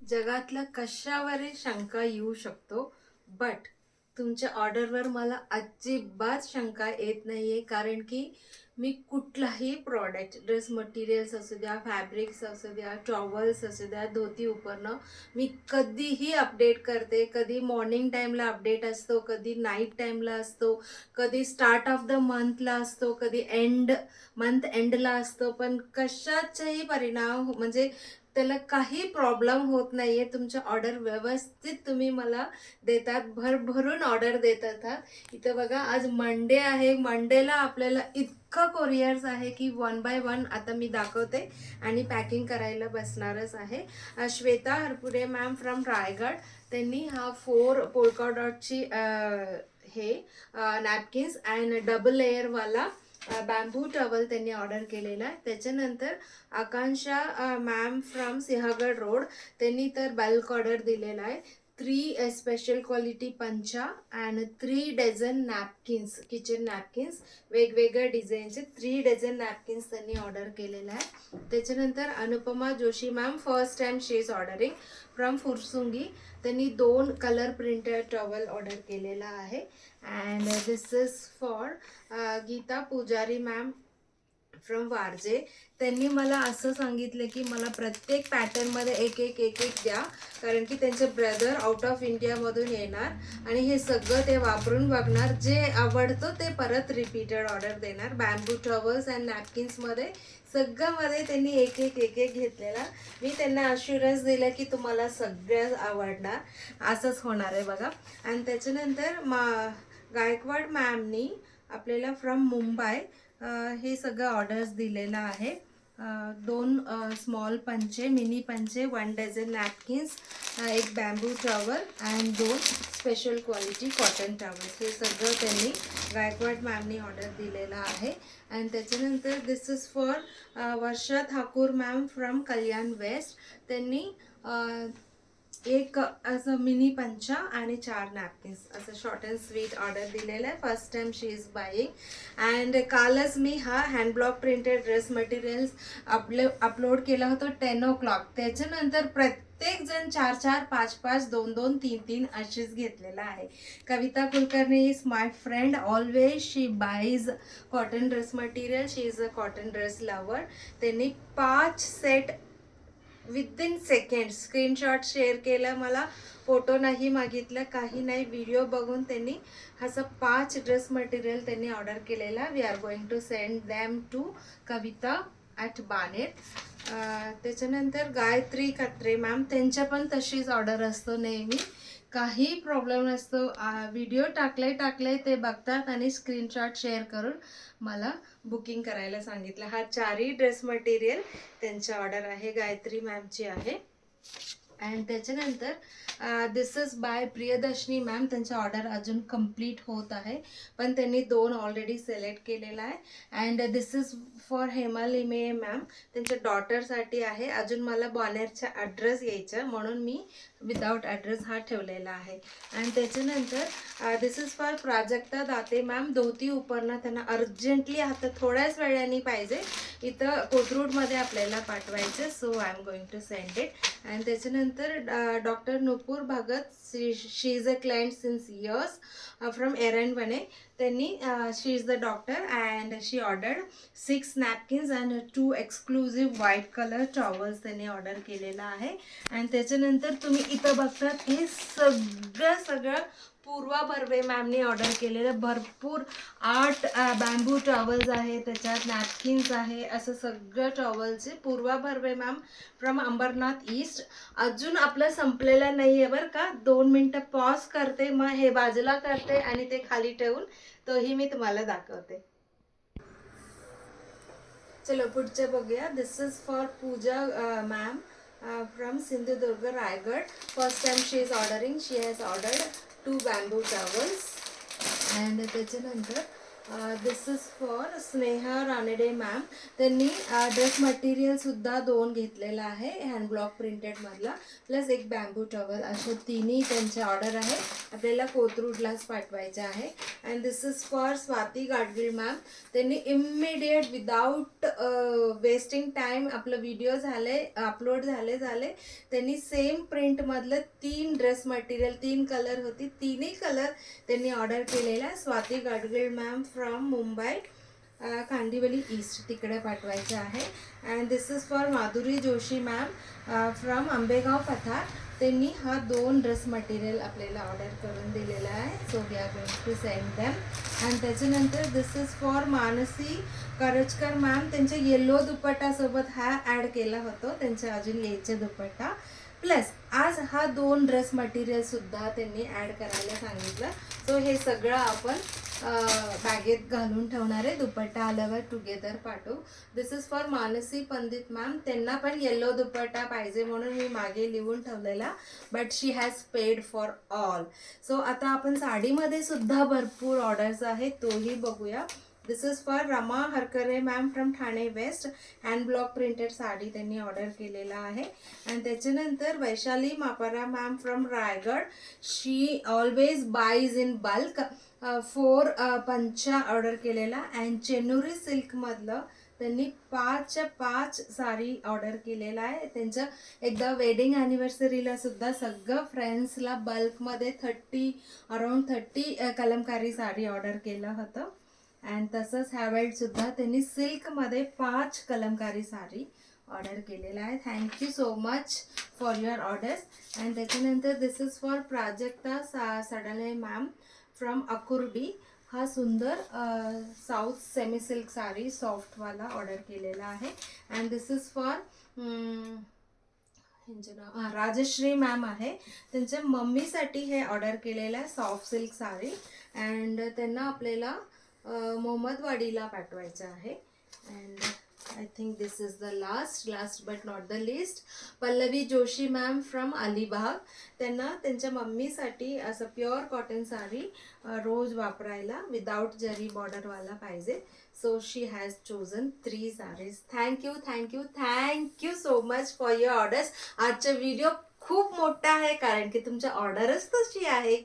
जगातल्या कशावरही शंका येऊ शकतो, बट तुमच्या ऑर्डरवर मला अजिबात शंका येत नाहीये. कारण की मी कुठलाही प्रॉडक्ट, ड्रेस मटेरियल्स असू द्या, फॅब्रिक्स असू द्या, टॉवल्स असू द्या, धोती उपरणं, मी कधीही अपडेट करते. कधी मॉर्निंग टाईमला अपडेट असतो, कधी नाईट टाईमला असतो, कधी स्टार्ट ऑफ द मंथला असतो, कधी मंथ एंडला असतो. पण कशाचाही परिणाम म्हणजे त्याला काही प्रॉब्लेम होत नाहीये. तुमच्या ऑर्डर व्यवस्थित तुम्ही मला देतात, भरभरून ऑर्डर देतात. इथं बघा, आज मंडे आहे. मंडेला आपल्याला इतकं कोरियर्स आहे की वन बाय वन आता मी दाखवते आणि पॅकिंग करायला बसणारच आहे. श्वेता हरपुडे मॅम फ्रॉम रायगड, त्यांनी हा 4 पोल्का डॉटची हे नॅपकिन्स अँड डबल लेअरवाला बॅम्बू टॉवल त्यांनी ऑर्डर केलेला आहे. त्याच्यानंतर Akanksha ma'am from Sinhagad road, त्यांनी तर बल्क ऑर्डर दिलेला आहे. 3 स्पेशल क्वालिटी पंचा and 3 dozen napkins, kitchen napkins, वेगवेगळ्या डिझाईनचे 3 डझन नॅपकिन्स त्यांनी ऑर्डर केलेला आहे. त्याच्यानंतर Anupama Joshi ma'am, first time she is ordering from Fursungi, त्यांनी 2 कलर प्रिंटेड टॉवल ऑर्डर केलेला आहे. And this is for Geeta Pujari ma'am from Warje, त्यांनी मला असं सांगितलं की मला प्रत्येक पॅटर्नमध्ये एक एक एक एक द्या, कारण की त्यांचे ब्रदर आउट ऑफ इंडियामधून येणार आणि हे सगळं ते वापरून बघणार. जे आवडतं ते परत रिपीटेड ऑर्डर देणार. बॅम्बू टॉवल्स अँड नॅपकिन्समध्ये सगळ्यामध्ये त्यांनी एक एक एक एक घेतलेला. मी त्यांना अश्युरन्स दिलं की तुम्हाला सगळं आवडणार, असंच होणार आहे बघा. आणि त्याच्यानंतर गायकवाड मॅमनी आपल्याला फ्रॉम मुंबई हे सगळं ऑर्डर्स दिलेलं आहे. 2 स्मॉल पंचे, मिनी पंचे, 1 डझन नॅपकिन्स, एक bamboo towel and 2 special quality cotton towels, हे सगळं त्यांनी गायकवाड मॅमनी ऑर्डर दिलेलं आहे. अँड त्याच्यानंतर this is for Varsha Thakur ma'am from Kalyan west, त्यांनी एक असं मिनी पंचा आणि 4 नॅपकिन्स असं शॉर्ट अँड स्वीट ऑर्डर दिलेलं आहे. First time she is buying. And कालच मी हा hand block printed dress materials upload केला होता 10 o'clock. त्याच्यानंतर प्रत्येक जण 4-4, 5-5, 2-2, 3-3 अशीच घेतलेला आहे. Kavita Kulkarni is my friend, always she buys cotton dress material, she is a cotton dress lover. त्यांनी 5 set within second screenshot share केलं, मला फोटो नाही मागितलं, काही नाही. व्हिडिओ बघून त्यांनी असं 5 ड्रेस मटेरियल त्यांनी ऑर्डर केलेला. We are going to send them to Kavita at बानेट. त्याच्यानंतर गायत्री खत्रे मॅम, त्यांच्या पण तशीच ऑर्डर असतो नेहमी, काही प्रॉब्लेम नसतो. व्हिडिओ टाकले ते बघतात आणि स्क्रीनशॉट शेअर करून मला बुकिंग करायला सांगितलं. हा 4ही ड्रेस मटेरियल त्यांची ऑर्डर आहे, गायत्री मॅमची आहे. अँड त्याच्यानंतर this is by Priyadarshini ma'am, त्यांचा ऑर्डर अजून कंप्लीट होत आहे, पण त्यांनी 2 ऑलरेडी सिलेक्ट केलेला आहे. अँड दिस इज फॉर हेमालिमे मॅम, त्यांच्या डॉटरसाठी आहे. अजून मला बॉनेरचा ॲड्रेस यायचा म्हणून मी विदाउट ॲड्रेस हा ठेवलेला आहे. आणि त्याच्यानंतर this is for Prajakta Date ma'am, dhoti उपरणं त्यांना अर्जंटली आता थोड्याच वेळाने पाहिजे, इथं कोथरूडमध्ये आपल्याला पाठवायचं, so I am going to send it. आणि त्याच्यानंतर doctor Nupur Bhagat, she is a client since years from Erandwane, त्यांनी she is the doctor and she ordered 6 napkins and 2 exclusive white colour towels त्यांनी ऑर्डर केलेला आहे. आणि त्याच्यानंतर तुम्ही इथं बघतात हे सगळं पूर्वा बर्वे मॅमनी ऑर्डर केलेलं. भरपूर 8 बॅम्बू टॉवल्स आहे, त्याच्यात नॅपकिन्स आहे, असं सगळं टॉवल्सचे. Purva Barve ma'am from Ambernath east. अजून आपलं संपलेलं नाही आहे बरं का, 2 मिनटं पॉज करते, मग हे बाजूला करते आणि ते खाली ठेवून तोही मी तुम्हाला दाखवते. चलो पुढचे बघूया. This is for Pooja ma'am from Sindhudurg Raigad. First time she is ordering, she has ordered 2 bamboo towels. And त्याच्यानंतर this is for Sneha Ranade ma'am. त्यांनी ड्रेस मटेरियलसुद्धा 2 घेतलेला आहे हँड ब्लॉक प्रिंटेडमधला, प्लस एक बॅम्बू टॉवल, असे तिन्ही त्यांचे ऑर्डर आहे. आपल्याला कोथरूडलाच पाठवायचे आहे. And this is for Swati Gadgil ma'am. त्यांनी इमिडिएट विदाऊट वेस्टिंग टाईम आपलं व्हिडिओ झाले अपलोड झाले त्यांनी सेम प्रिंटमधलं 3 ड्रेस मटेरियल, 3 कलर होती, तिन्ही कलर त्यांनी ऑर्डर केलेला. Swati Gadgil ma'am from Mumbai, Kandivali east तिकडे पाठवायचं आहे. And this is for Madhuri Joshi ma'am from Ambegaon पठार. त्यांनी हा 2 ड्रेस मटेरियल आपल्याला ऑर्डर करून दिलेला आहे. So we are going to send them. And त्याच्यानंतर this is for Mansi Karajkar ma'am. त्यांच्या येलो दुपट्टासोबत हा ॲड केला होता, त्यांच्या अजून यायचे दुपट्टा, प्लस आज हा 2 ड्रेस मटेरियलसुद्धा त्यांनी ॲड करायला सांगितलं. सो हे सगळं आपण बॅगेत घालून ठेवणार आहे, दुपट्टा आल्यावर टुगेदर पाठवू. This is for Mansi Pandit ma'am. त्यांना पण येलो दुपट्टा पाहिजे म्हणून मी मागे लिहून ठेवलेला, but she has paid for all. So आता आपण साडीमध्ये सुद्धा भरपूर ऑर्डर्स आहेत, तोही बघूया. This is for Rama Harkare ma'am from Thane west. Hand block printed sari त्यांनी ऑर्डर केलेला आहे. आणि त्याच्यानंतर Vaishali Mapara ma'am from Raigad. She always buys in bulk. 4 पंचा ऑर्डर केलेला. अँड चेनुरी सिल्कमधलं त्यांनी 5च्या 5 साडी ऑर्डर केलेला आहे. त्यांचं एकदा वेडिंग ॲनिव्हर्सरीला सुद्धा सगळं फ्रेंड्सला बल्कमध्ये अराउंड 30 कलमकारी साडी ऑर्डर केलं होतं. अँड तसंच ह्यावेळीसुद्धा त्यांनी सिल्कमध्ये 5 कलमकारी साडी ऑर्डर केलेला आहे. Thank you so much for your orders. And त्याच्यानंतर this is for Prajakta Sadle ma'am from Akurdi. हा सुंदर साऊथ सेमी सिल्क साडी सॉफ्टवाला ऑर्डर केलेला आहे. अँड दिस इज फॉर यांचं नाव राजश्री मॅम आहे. त्यांच्या मम्मीसाठी हे ऑर्डर केलेलं आहे सॉफ्ट सिल्क साडी. अँड त्यांना आपल्याला मोहम्मदवाडीला पाठवायचं आहे. And I think this is the last but not the list. Pallavi Joshi ma'am from Alibag. त्यांना त्यांच्या मम्मीसाठी असं प्युअर कॉटन साडी रोज वापरायला विदाऊट जरी बॉर्डरवाला पाहिजे. So she has chosen 3 sarees. Thank you so much for your orders. आजचा व्हिडिओ खूप मोठा आहे कारण की तुमच्या ऑर्डरच तशी आहे.